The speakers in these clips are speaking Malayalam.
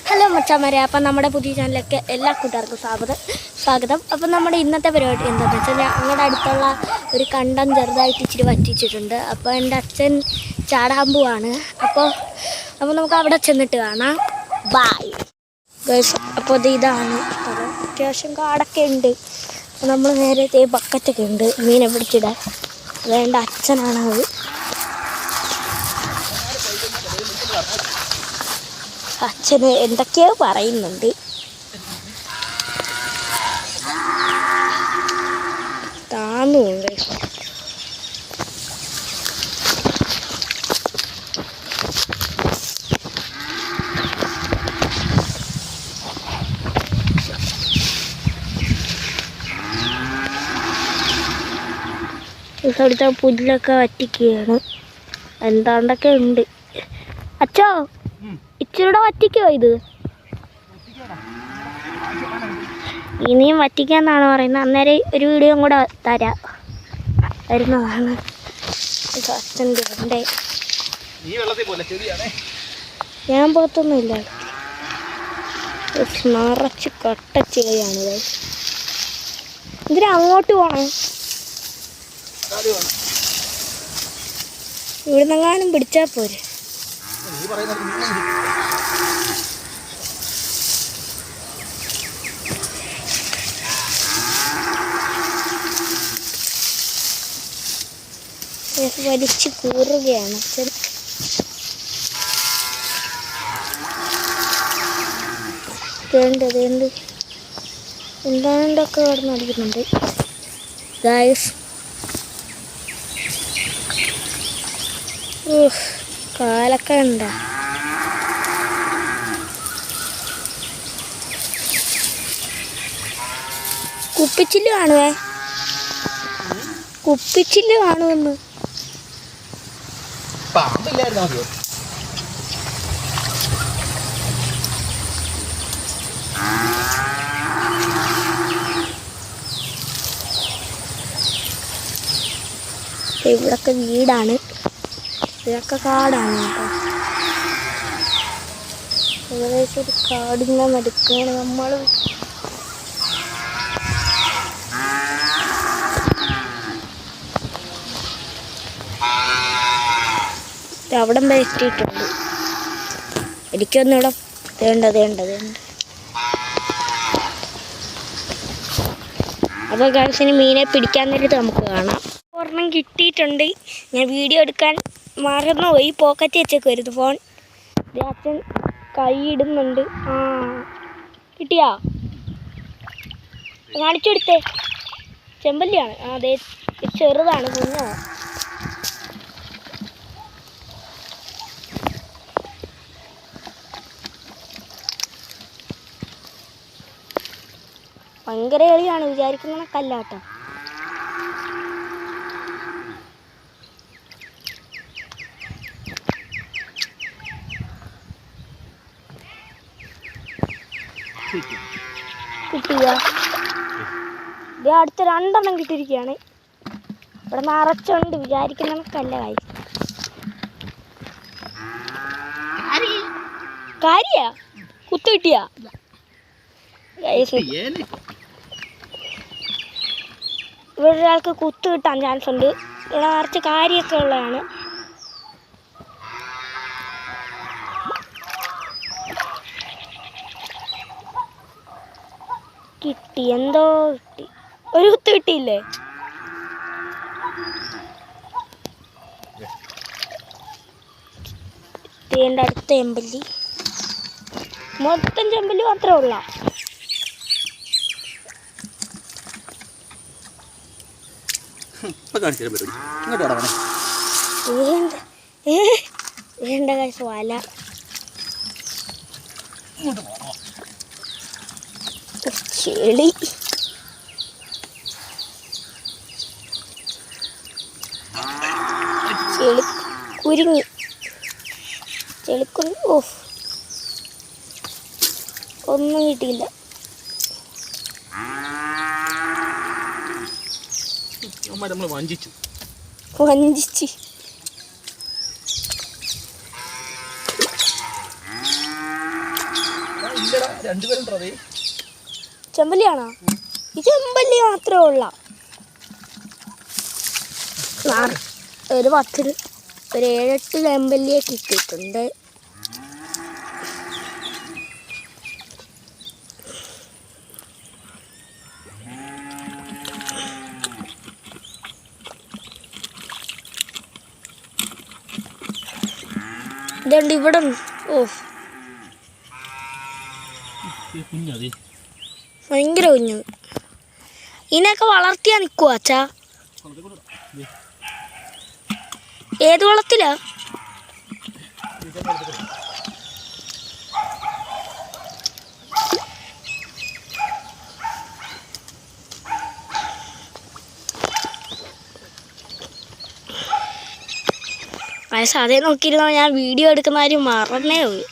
ഹലോ മച്ചാമാരെ, അപ്പം നമ്മുടെ പുതിയ ചാനലിലേക്ക് എല്ലാ കൂട്ടുകാർക്കും സ്വാഗതം. അപ്പം നമ്മുടെ ഇന്നത്തെ പരിപാടി എന്താണെന്ന് വെച്ചാൽ, ഞങ്ങളുടെ അടുത്തുള്ള ഒരു കണ്ടം ചെറുതായിട്ട് ഇച്ചിരി വറ്റിച്ചിട്ടുണ്ട്. അപ്പോൾ എൻ്റെ അച്ഛൻ ചാടാൻ പോവാണ്. അപ്പോൾ നമുക്ക് അവിടെ ചെന്നിട്ട് കാണാം. Bye guys. അപ്പോൾ ഇതാണ് സ്ഥലം. അത്യാവശ്യം കാടൊക്കെ ഉണ്ട്. അപ്പോൾ നമ്മൾ നേരത്തെ ബക്കറ്റൊക്കെ ഉണ്ട് മീനെ പിടിച്ചിടാൻ. വേണ്ട അച്ഛനാണത്. അച്ഛന് എന്തൊക്കെയോ പറയുന്നുണ്ട്. താന്നുണ്ട്. ഇവിടുത്തെ പുല്ലൊക്കെ വറ്റിക്കുകയാണ്. എന്താണ്ടൊക്കെ ഉണ്ട്. അച്ഛോ, ഇച്ചിരൂടെ വറ്റിക്കോ? ഇത് ഇനിയും വറ്റിക്കാന്നാണ് പറയുന്നത്. അന്നേരം ഒരു വീഡിയോ കൂടെ വരുന്നതാണ്. അച്ഛൻ്റെ ഉണ്ട്. ഞാൻ പോത്തൊന്നുമില്ല. നിറച്ച് കട്ടച്ചിലയാണ്. എന്തിനാ അങ്ങോട്ട് പോകണം? ഇവിടുന്നെങ്ങാനും പിടിച്ചാൽ പോരെ. വലിച്ചു കൂറുകയാണ് അച്ഛൻ. എന്താണ്ടൊക്കെ കിടന്നടിക്കുന്നുണ്ട് ഗായ്സ്. കാലൊക്കെ ഉണ്ടോ? കുപ്പിച്ചില്ല് കാണുവേ, കുപ്പിച്ചില്ല് കാണുമെന്ന്. ഇവിടൊക്കെ വീടാണ്, ഇതൊക്കെ കാടാണ് കേട്ടോ. ഏകദേശം ഒരു കാടിങ്ങനെ നടക്കുകയാണ് നമ്മൾ. അവിടെ എത്തിയിട്ടുണ്ട്. എനിക്കൊന്നിവിടെ വേണ്ടത്. അപ്പോൾ ഗൾസിന് മീനെ പിടിക്കാൻ നേരിട്ട് നമുക്ക് കാണാം. ഒരെണ്ണം കിട്ടിയിട്ടുണ്ട്. ഞാൻ വീഡിയോ എടുക്കാൻ മറന്നുപോയി. പോക്കറ്റ് വെച്ചൊക്കെ വരുന്നു ഫോൺ. അച്ഛൻ കൈ ഇടുന്നുണ്ട്. കിട്ടിയാ? കാണിച്ചു കൊടുത്തേ. ചെമ്പല്ലിയാണ്. അതെ, ചെറുതാണ്, കുഞ്ഞാണ്. ഭയങ്കര എളിയാണ്, വിചാരിക്കുന്ന കല്ലാട്ടോ. കിട്ടിയ അടുത്ത 2 എണ്ണം കിട്ടിയിരിക്കുകയാണ്. ഇവിടെ നിറച്ചുണ്ട്, വിചാരിക്കുന്ന കല്ല. കാര്യ കുത്തു കിട്ടിയ ഇവിടെ ഒരാൾക്ക് കുത്തു കിട്ടാൻ ചാൻസ് ഉണ്ട്. ഇവിടെ നിറച്ച് കാര്യമൊക്കെ ഉള്ളതാണ്. കിട്ടി, എന്തോ കിട്ടി. ഒരു കുത്ത് കിട്ടിയില്ലേ? ഇതിൻ്റെ അടുത്ത ചെമ്പല്ലി. മൊത്തം ചെമ്പല്ലി മാത്രമേ ഉള്ള. വേണ്ട കാശ് വല. ചെളി. കുരുങ്ങി ചെളിക്കുരു. ഒന്നും കിട്ടിയില്ല. വഞ്ചിച്ച് ചെമ്പല്ലിയാണോ? ഈ ചെമ്പല്ലി മാത്രമേ ഉള്ള ഒരു 10 ഒരു 7-8 ചെമ്പല്ലിയെ കിട്ടിയിട്ടുണ്ട്. ഇതുണ്ട് ഇവിടെ. ഓ ഭയങ്കര കുഞ്ഞു. ഇതിനൊക്കെ വളർത്തിയാ നിൽക്കുവോ അച്ഛാ? ഏത് വളത്തിലാ? അതേ നോക്കിയിരുന്നോ, ഞാൻ വീഡിയോ എടുക്കുന്ന കാര്യം മറന്നേ പോയി.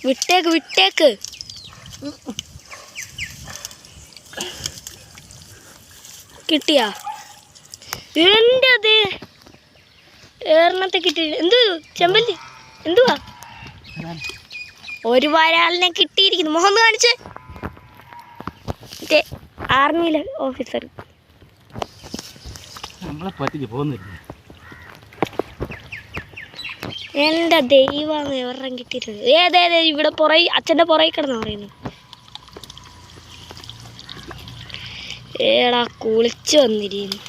വിട്ടേക്ക് വിട്ടേക്ക്. കിട്ടിയാ? എൻ്റെ അത് ഏറെണ്ണത്തെ കിട്ടി. എന്തു ചെമ്പല്ലി? എന്തുവാ? ഒരു വരാലിനെ കിട്ടിയിരിക്കുന്നു. മുഖം കാണിച്ച്. മറ്റേ ആർമിയിലെ ഓഫീസർ. എൻ്റെ ദൈവമാണ് എവരെണ്ണം കിട്ടിയിട്ടുണ്ട്. ഏതേതേ ഇവിടെ അച്ഛൻ്റെ പുറകിൽ കിടന്ന് പറയുന്നു. ഏടാ കുളിച്ച് വന്നിരിക്കുന്നു.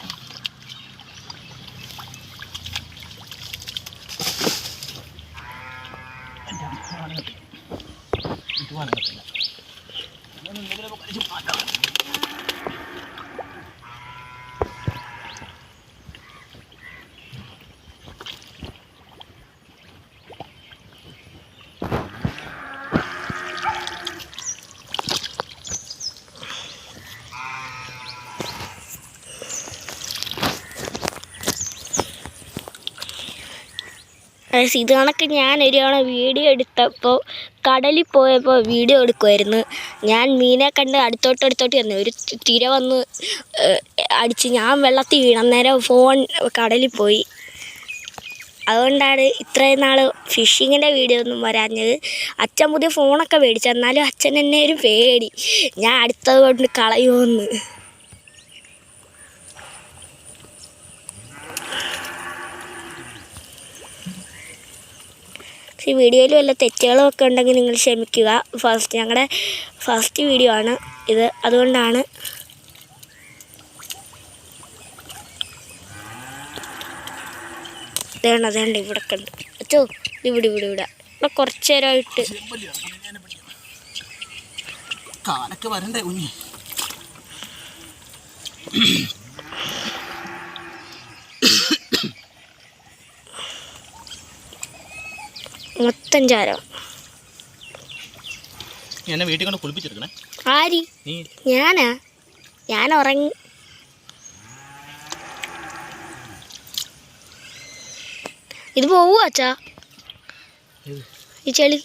ഇത് കണക്ക് ഞാൻ ഒരു തവണ വീഡിയോ എടുത്തപ്പോൾ കടലിൽ പോയപ്പോൾ വീഡിയോ എടുക്കുമായിരുന്നു. ഞാൻ മീനെ കണ്ട് അടുത്തോട്ട് വന്നു. ഒരു തിര വന്ന് അടിച്ച് ഞാൻ വെള്ളത്തിൽ വീണ. അന്നേരം ഫോൺ കടലിൽ പോയി. അതുകൊണ്ടാണ് ഇത്രയും നാൾ ഫിഷിങ്ങിൻ്റെ വീഡിയോ ഒന്നും വരാഞ്ഞത്. അച്ഛൻ പുതിയ ഫോണൊക്കെ മേടിച്ചു. എന്നാലും അച്ഛൻ എന്നെ ഒരു പേടി, ഞാൻ അടുത്തത് കൊണ്ട് കളയുമെന്ന്. ഈ വീഡിയോയിൽ വല്ല തെറ്റുകളും ഒക്കെ ഉണ്ടെങ്കിൽ നിങ്ങൾ ക്ഷമിക്കുക. ഞങ്ങളുടെ ഫസ്റ്റ് വീഡിയോ ആണ് ഇത്, അതുകൊണ്ടാണ്. അതേണ്ട ഇവിടെ കണ്ട് അച്ചോ. ഇവിടെ കുറച്ച് നേരമായിട്ട് കാലൊക്കെ വരണ്ടേ കുഞ്ഞി. മൊത്തം ചാരം. എന്നെ വീട്ടിൽ കൊണ്ട് കുളിപ്പിച്ചെടുക്കണേ. ആരി? ഞാൻ ഉറങ്ങി. ഇത് പോവോ അച്ഛാ ഈ ചെളി?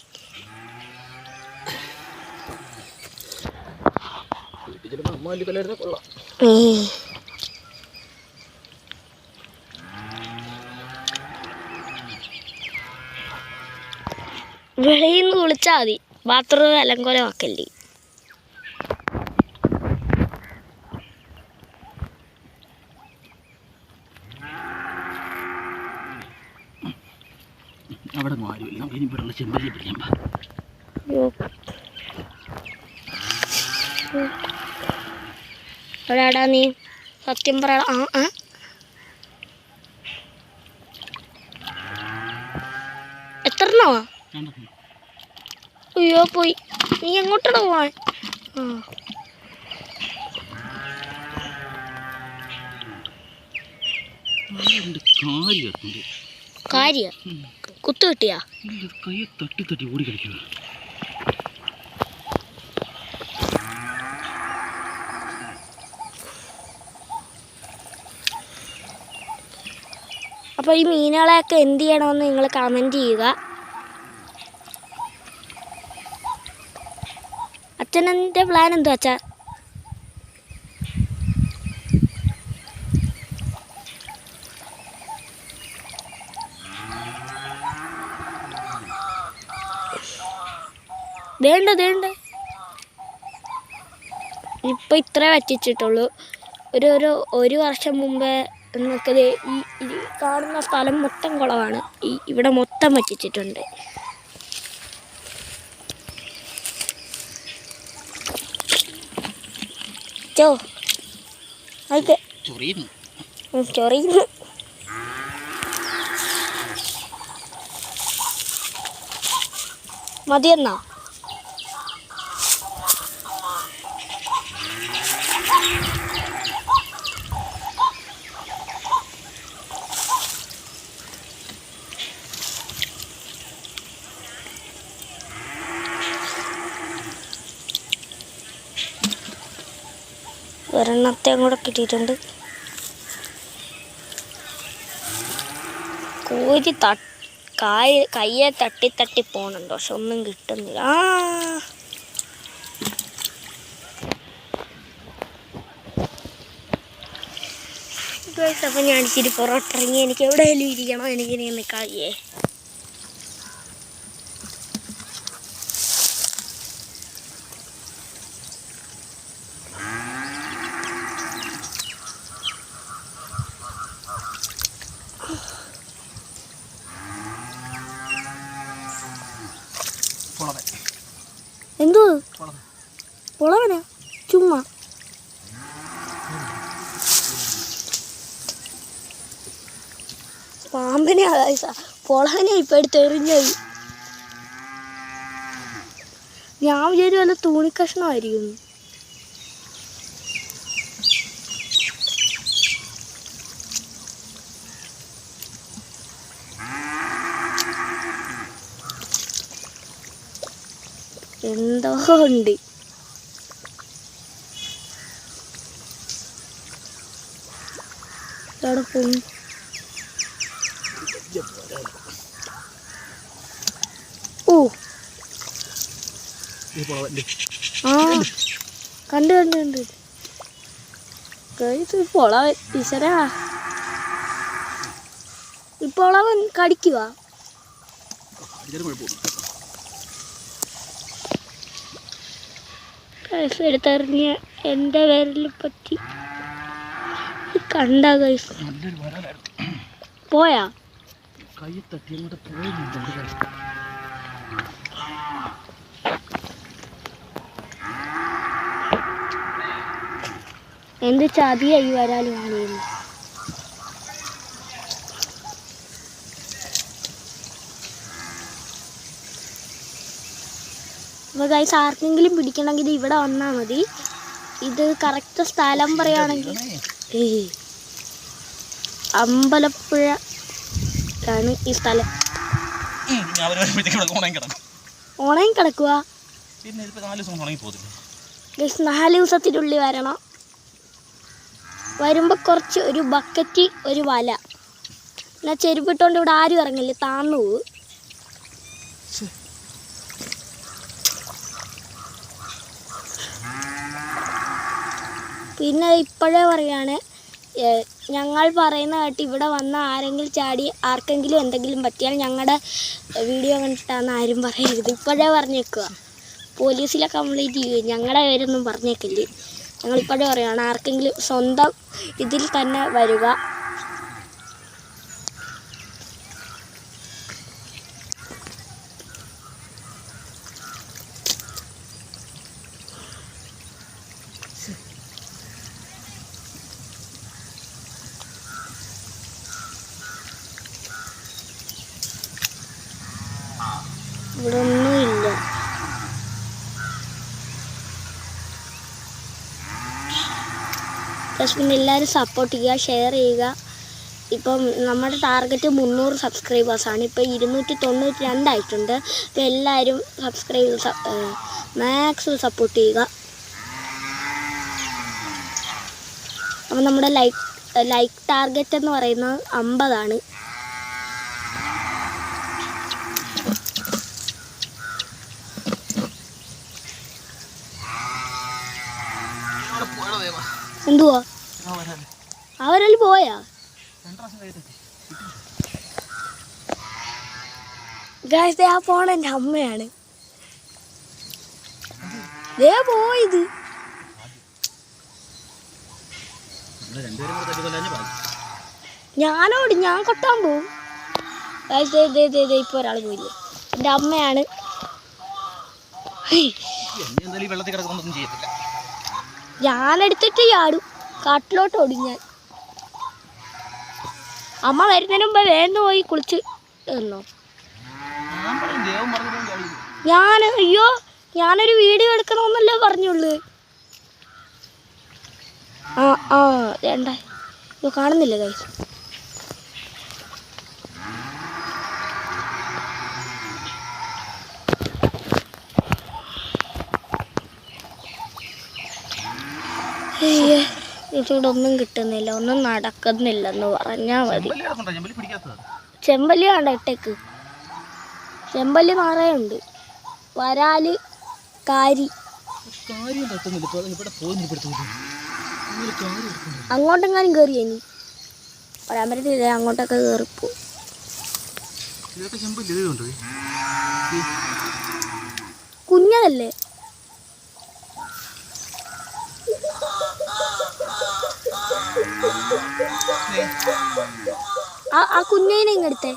വെളിയിൽ നിന്ന് കുളിച്ചാൽ മതി, ബാത്റൂം അലങ്കോലമാക്കല്ലേ. അവിടെ ആരുമില്ല, നമുക്ക് ഇനി ഇവിടെ ചെമ്പല്ലി പിടിക്കാം. എവിടെയാടാ നീ? സത്യം പറ. എത്രണ്ണോ? അയ്യോ പോയി. നീ എങ്ങോട്ടാണ് പോവാൻ? കാര്യ കുത്തു കിട്ടിയാ? കൈ തട്ടി ഓടി കളിക്കുക. അപ്പോൾ ഈ മീനുകളെയൊക്കെ എന്ത് ചെയ്യണമെന്ന് നിങ്ങൾ കമൻറ്റ് ചെയ്യുക. അച്ഛനെൻ്റെ പ്ലാൻ എന്തോ അച്ഛാ? ദേണ്ട ഇപ്പം ഇത്രേ വറ്റിച്ചിട്ടുള്ളൂ. ഒരു വർഷം മുമ്പേ എന്നൊക്കെ ഈ കാണുന്ന സ്ഥലം മൊത്തം കുളമാണ്. ഇവിടെ മൊത്തം വറ്റിച്ചിട്ടുണ്ട്. ചൊറിയുന്നു. മതിയെന്നാ? ഒരെണ്ണത്തെ കൂടെ കിട്ടിയിട്ടുണ്ട്. കോഴി കയ്യെ തട്ടി പോണുണ്ടോ? പക്ഷെ ഒന്നും കിട്ടുന്നില്ല. അപ്പം ഞാൻ ഇച്ചിരി പുറത്തിറങ്ങി. എനിക്ക് എവിടെയെങ്കിലും ഇരിക്കണോ? എനിക്കിനി നിൽക്കാതെ. എന്തോ പൊളവനാ? ചുമ്മാ പാമ്പിനെ പൊളവനെ ഇപ്പം എടുത്തെറിഞ്ഞത്. ഞാൻ വിചാരിച്ചു വല്ല തൂണിക്കഷ്ണമായിരിക്കും. എന്തോ ഉണ്ട്. എവിടെ പോകും? ഓ കണ്ട് പൊളവൻ ടീച്ചറാ. ഇപ്പൊളവൻ കടിക്കുക. എടുത്തെറിഞ്ഞ എൻ്റെ വിരലിൽ പറ്റി കണ്ട ഗൈസ്. പോയാ എന്ത് ചതിയായി വരാലും കാണുന്നു. അപ്പോൾ ഗൈസ് ആർക്കെങ്കിലും പിടിക്കണമെങ്കിൽ ഇത് ഇവിടെ വന്നാൽ മതി. ഇത് കറക്റ്റ് സ്ഥലം പറയുകയാണെങ്കിൽ അമ്പലപ്പുഴ ആണ് ഈ സ്ഥലം. ഉണങ്ങി കിടക്കുക. 4 ദിവസത്തിനുള്ളിൽ വരണം. വരുമ്പോൾ കുറച്ച് ഒരു ബക്കറ്റ് ഒരു വല. എന്നാൽ ചെരുപ്പിട്ടുകൊണ്ട് ഇവിടെ ആരും ഇറങ്ങില്ല, താന്നു പോവും. പിന്നെ ഇപ്പോഴേ പറയുകയാണ്, ഞങ്ങൾ പറയുന്ന കേട്ട് ഇവിടെ വന്ന ആരെങ്കിലും ചാടി ആർക്കെങ്കിലും എന്തെങ്കിലും പറ്റിയാൽ ഞങ്ങളുടെ വീഡിയോ കണ്ടിട്ടാണെന്ന് ആരും പറയരുത്. ഇപ്പോഴേ പറഞ്ഞേക്കുക. പോലീസിലെ കംപ്ലൈൻറ്റ് ചെയ്യും. ഞങ്ങളുടെ പേരൊന്നും പറഞ്ഞേക്കില്ല. ഞങ്ങളിപ്പോഴേ പറയുകയാണ്, ആർക്കെങ്കിലും സ്വന്തം ഇതിൽ തന്നെ വരിക. ഇവിടെ ഒന്നുമില്ല. പിന്നെ എല്ലാവരും സപ്പോർട്ട് ചെയ്യുക, ഷെയർ ചെയ്യുക. ഇപ്പം നമ്മുടെ ടാർഗറ്റ് 300 സബ്സ്ക്രൈബേഴ്സാണ്. ഇപ്പോൾ 292 ആയിട്ടുണ്ട്. അപ്പോൾ എല്ലാവരും മാക്സിമം സപ്പോർട്ട് ചെയ്യുക. അപ്പം നമ്മുടെ ലൈക്ക് ടാർഗറ്റ് എന്ന് പറയുന്നത് 50 ആണ്. എന്തുവാ അവരല് പോയാ? ഗായ്സ് ആ ഫോൺ എൻ്റെ അമ്മയാണ്. ദേ പോയത്. ഞാനോട് ഞാൻ കൊട്ടാൻ പോവും. ഇപ്പൊ ഒരാൾ പോയില്ലേ, എൻ്റെ അമ്മയാണ്. ഞാനെടുത്തിട്ട് ചാടും, കാട്ടിലോട്ട് ഓടും ഞാൻ. അമ്മ വരുന്നതിന് മുമ്പ് വേഗം പോയി കുളിച്ച് എന്നോ. അയ്യോ ഞാനൊരു വീഡിയോ എടുക്കണമെന്നല്ലേ പറഞ്ഞുള്ളൂ. വേണ്ട, ഇത് കാണുന്നില്ല ഗൈസ്. ഇവിടെ ഒന്നും കിട്ടുന്നില്ല, ഒന്നും നടക്കുന്നില്ലെന്ന് പറഞ്ഞാൽ മതി. ചെമ്പല്ലി വേണ്ട ഇട്ടേക്ക്. ചെമ്പല്ലി നിറയുണ്ട്. വരാല്, കാരി. അങ്ങോട്ടെങ്ങാനും കയറി ഇനി പറയാൻ പറ്റത്തില്ല. അങ്ങോട്ടൊക്കെ കയറിപ്പോ. കുഞ്ഞതല്ലേ? ആ കുഞ്ഞിനെ ഇങ്ങെടുത്തേ,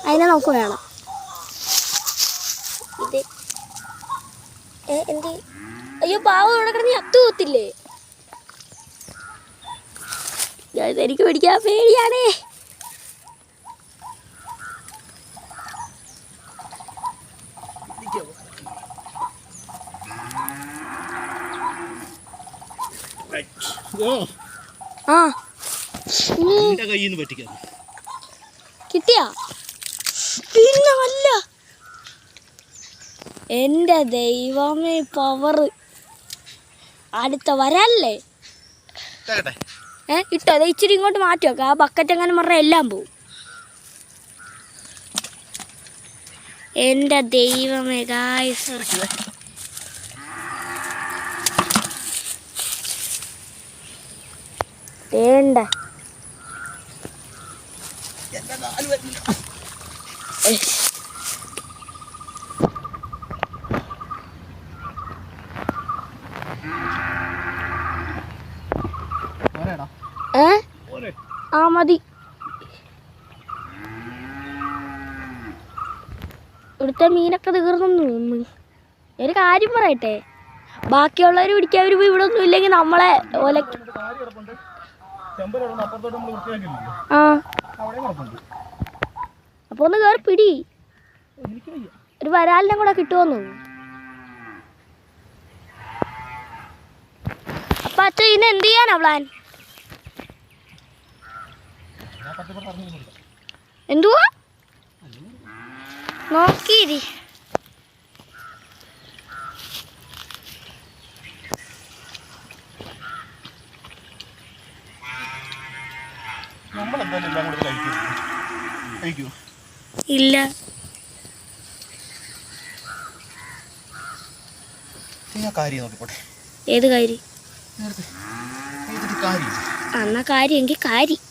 അതിനെ നമുക്ക് വേണം. ഇത് എന്ത്? അയ്യോ പാവം, ഇവിടെ കിടന്ന് അത്തു കൂത്തില്ലേ. എനിക്ക് പിടിക്കാൻ പേടിയാണേ. കിട്ടിയാ? പിന്നെ അല്ല, എൻ്റെ ദൈവമേ പവറ്. അടുത്ത വരാല്ലേ? ഇട്ടോ, അത് ഇച്ചിരി ഇങ്ങോട്ട് മാറ്റി വെക്കാം. ആ ബക്കറ്റ് എങ്ങനെ പറഞ്ഞാൽ എല്ലാം പോവും. എൻ്റെ ദൈവമേ ഗായ്സ്, വേണ്ട. ആ മതി. ഇവിടുത്തെ മീനൊക്കെ തീർന്നു തോന്നുന്നു. ഒരു കാര്യം പറയട്ടെ, ബാക്കിയുള്ളവർ പിടിക്കാൻ വരുമ്പോൾ ഇവിടെ ഒന്നും ഇല്ലെങ്കിൽ നമ്മളെ ഒലക്ക്. അപ്പൊ ഒന്ന് കയറി പിടി. ഒരു വരാലിനെ കൂടെ കിട്ടുമെന്നു. അപ്പൊ അച്ഛൻ ഇന്ന് എന്ത് ചെയ്യാനാ പ്ലാൻ? എന്തുവാ നോക്കിയിരി. ഇല്ല, ഏത് കാര്യം? എന്നാ കാര്യം എങ്കിൽ കാര്യം.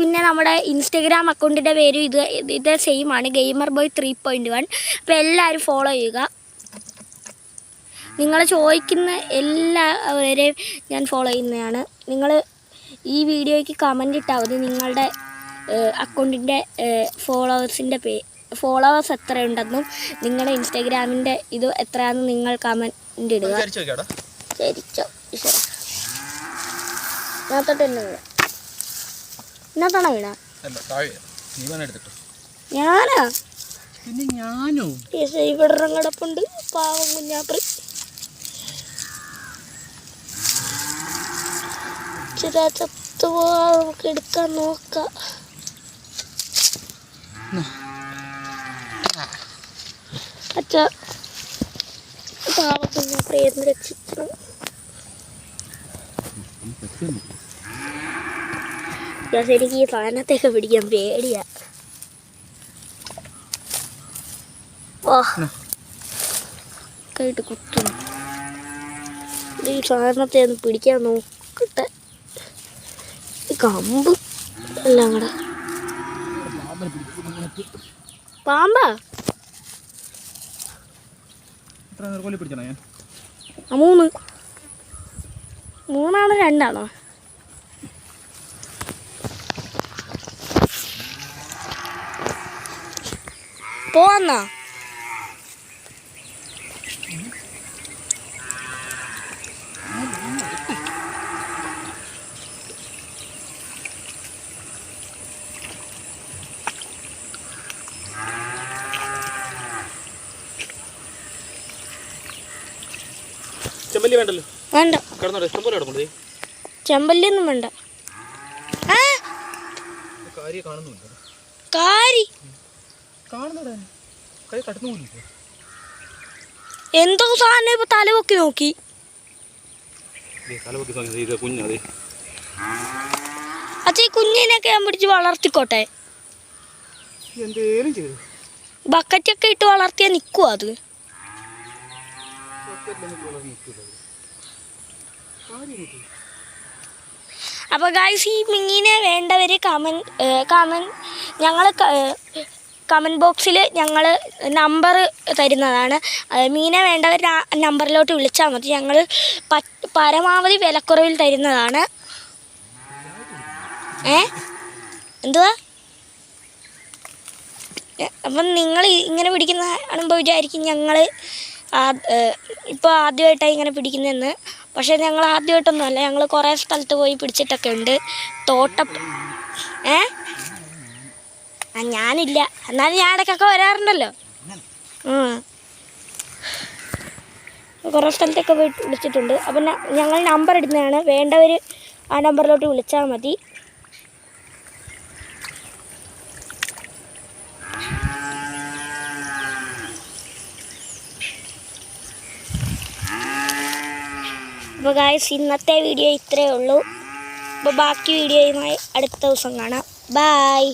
പിന്നെ നമ്മുടെ ഇൻസ്റ്റഗ്രാം അക്കൗണ്ടിൻ്റെ പേര് ഇത് സെയിം ആണ്, ഗെയിമർ ബോയ് 3.1. അപ്പോൾ എല്ലാവരും ഫോളോ ചെയ്യുക. നിങ്ങൾ ചോദിക്കുന്ന എല്ലാവരെയും ഞാൻ ഫോളോ ചെയ്യുന്നതാണ്. നിങ്ങൾ ഈ വീഡിയോയ്ക്ക് കമൻ്റ് ഇട്ടാൽ മതി നിങ്ങളുടെ അക്കൗണ്ടിൻ്റെ ഫോളോവേഴ്സ് എത്രയുണ്ടെന്നും നിങ്ങളുടെ ഇൻസ്റ്റാഗ്രാമിൻ്റെ ഇത് എത്രയാണെന്ന് നിങ്ങൾ കമൻ്റ് ഇടുക. ശരിച്ചോ ഇതിനകത്തോട്ട് തന്നെ വീണ? ഇതിനകത്താണോ വീണ? ഞാനാ? ഇവിടെ കിടപ്പുണ്ട് പാവം കുഞ്ഞാപ്രി. ചത്തുപോവാ, നമുക്ക് എടുക്കാൻ നോക്കാം. അച്ഛാ പാവം കുഞ്ഞാപ്രി എന്ന് രക്ഷിക്കണം. എനിക്ക് ഈ സാധനത്തെയൊക്കെ പിടിക്കാൻ പേടിയാ. കേട്ട് കുത്തുന്നു. ഈ സാധനത്തെ ഒന്ന് പിടിക്കാൻ നോക്കട്ടെ. കമ്പ് എല്ലാം കൂടെ. പാമ്പാ? മൂന്നാണോ രണ്ടാണോ? പോന്നാ ചെമ്പല്ലി വേണ്ടല്ലോ. വേണ്ട. കിടന്നോട്ടെ, ഇഷ്ടം പോലെ കിടപ്പുണ്ട്. ചെമ്പല്ലിയൊന്നും വേണ്ട. കാര്യം കാണുന്നുണ്ട്. കാരി എന്തോ സാധനം ഇപ്പൊ തലപൊക്കി നോക്കി. കുഞ്ഞതെ അച്ഛാ, ഈ കുഞ്ഞിനൊക്കെ ഞാൻ പിടിച്ച് വളർത്തിക്കോട്ടെ. എന്തേലും ചെയ്തു. ബക്കറ്റൊക്കെ ഇട്ട് വളർത്തിയാ നിക്കുവോ അത്? അപ്പോൾ ഗായ്സ്, ഈ മീനെ വേണ്ടവർ ഞങ്ങൾ കമൻറ്റ് ബോക്സിൽ ഞങ്ങൾ നമ്പർ തരുന്നതാണ്. മീനെ വേണ്ടവർ ആ നമ്പറിലോട്ട് വിളിച്ചാൽ മതി. ഞങ്ങൾ പരമാവധി വിലക്കുറവിൽ തരുന്നതാണ്. എന്തുവാ? അപ്പം നിങ്ങൾ ഇങ്ങനെ പിടിക്കുന്ന കാണുമ്പോൾ വിചാരിക്കും ഞങ്ങൾ ഇപ്പോൾ ആദ്യമായിട്ടാണ് ഇങ്ങനെ പിടിക്കുന്നതെന്ന്. പക്ഷേ ഞങ്ങൾ ആദ്യമായിട്ടൊന്നുമല്ല, ഞങ്ങൾ കുറേ സ്ഥലത്ത് പോയി പിടിച്ചിട്ടൊക്കെ ഉണ്ട്. ഞാനില്ല, എന്നാലും ഞാൻ ഇടയ്ക്കൊക്കെ വരാറുണ്ടല്ലോ. കുറേ സ്ഥലത്തൊക്കെ പോയി വിളിച്ചിട്ടുണ്ട്. അപ്പം ഞങ്ങൾ നമ്പർ ഇടുന്നതാണ്. വേണ്ടവർ ആ നമ്പറിലോട്ട് വിളിച്ചാൽ മതി. അപ്പോൾ ഗായ്സ്, ഇന്നത്തെ വീഡിയോ ഇത്രയേ ഉള്ളൂ. അപ്പോൾ ബാക്കി വീഡിയോയുമായി അടുത്ത ദിവസം കാണാം. ബൈ.